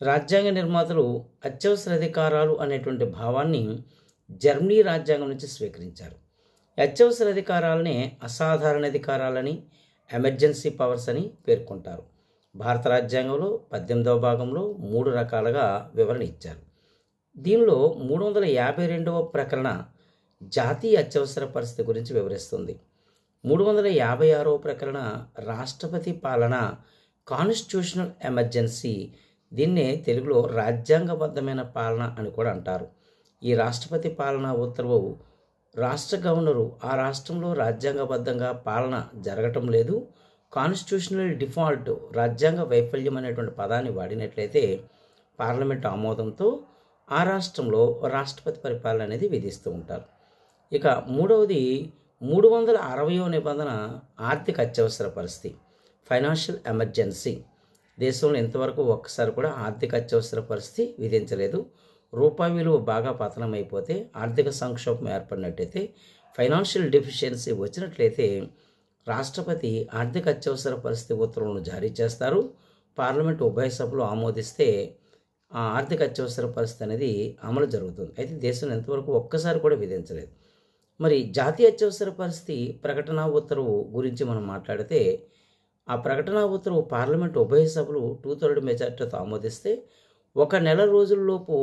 రాజ్యాంగ నిర్మాతలు అత్యవసర అధికారాలు అనేటువంటి భావాన్ని జర్మనీ రాజ్యాంగం నుంచి స్వీకరించారు. అత్యవసర అధికారాలనే అసాధారణ అధికారాలని, ఎమర్జెన్సీ పవర్స్ అని పేర్కొంటారు. భారత రాజ్యాంగంలో 18వ భాగంలో 3 రకాలుగా వివరణ ఇచ్చారు. దీనిలో 352వ ప్రకరణ జాతీయ అత్యవసర పరిస్థితి గురించి వివరిస్తుంది. 356వ ప్రకరణ రాష్ట్రపతి పాలన, కాన్స్టిట్యూషనల్ ఎమర్జెన్సీ, దీన్నే తెలుగులో రాజ్యాంగబద్ధమైన పాలన అని కూడా అంటారు. ఈ రాష్ట్రపతి పాలన ఉత్తర్వు రాష్ట్ర గవర్నరు ఆ రాష్ట్రంలో రాజ్యాంగబద్ధంగా పాలన జరగటం లేదు, కాన్స్టిట్యూషనల్ డిఫాల్ట్, రాజ్యాంగ వైఫల్యం అనేటువంటి పదాన్ని వాడినట్లయితే పార్లమెంట్ ఆమోదంతో ఆ రాష్ట్రంలో రాష్ట్రపతి పరిపాలన అనేది విధిస్తూ ఉంటారు. ఇక మూడవది 360వ నిబంధన ఆర్థిక అత్యవసర పరిస్థితి, ఫైనాన్షియల్ ఎమర్జెన్సీ. దేశంలో ఇంతవరకు ఒక్కసారి కూడా ఆర్థిక అత్యవసర పరిస్థితి విధించలేదు. రూపాయి విలువ బాగా పతనం అయిపోతే, ఆర్థిక సంక్షోభం ఏర్పడినట్టయితే, ఫైనాన్షియల్ డెఫిషియన్సీ వచ్చినట్లయితే రాష్ట్రపతి ఆర్థిక అత్యవసర పరిస్థితి ఉత్తర్వులను జారీ చేస్తారు. పార్లమెంటు ఉభయ సభలు ఆమోదిస్తే ఆ ఆర్థిక అత్యవసర పరిస్థితి అనేది అమలు జరుగుతుంది. అయితే దేశంలో ఇంతవరకు ఒక్కసారి కూడా విధించలేదు. మరి జాతీయ అత్యవసర పరిస్థితి ప్రకటన ఉత్తర్వు గురించి మనం మాట్లాడితే, ఆ ప్రకటన ఉత్తర్వు పార్లమెంటు ఉభయ సభలు 2/3 మెజార్టీతో ఆమోదిస్తే 1 నెల రోజుల్లోపు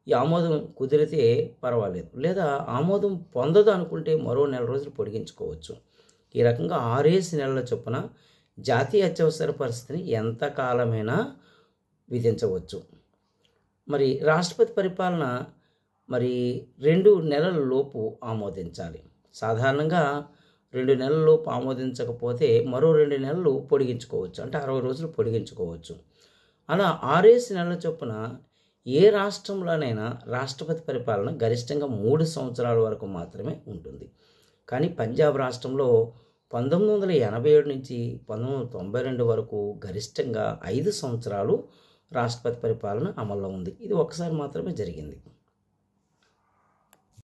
ఈ ఆమోదం కుదిరితే పర్వాలేదు, లేదా ఆమోదం పొందదు అనుకుంటే మరో 1 నెల రోజులు పొడిగించుకోవచ్చు. ఈ రకంగా 6 నెలల చొప్పున జాతీయ అత్యవసర పరిస్థితిని ఎంతకాలమైనా విధించవచ్చు. మరి రాష్ట్రపతి పరిపాలన 2 నెలల లోపు ఆమోదించాలి. సాధారణంగా 2 నెలల లోపు ఆమోదించకపోతే మరో 2 నెలలు పొడిగించుకోవచ్చు, అంటే 60 రోజులు పొడిగించుకోవచ్చు. అలా 6 నెలల చొప్పున ఏ రాష్ట్రంలోనైనా రాష్ట్రపతి పరిపాలన గరిష్టంగా 3 సంవత్సరాల వరకు మాత్రమే ఉంటుంది. కానీ పంజాబ్ రాష్ట్రంలో 1987 నుంచి 1992 వరకు గరిష్టంగా 5 సంవత్సరాలు రాష్ట్రపతి పరిపాలన అమల్లో ఉంది. ఇది ఒకసారి మాత్రమే జరిగింది.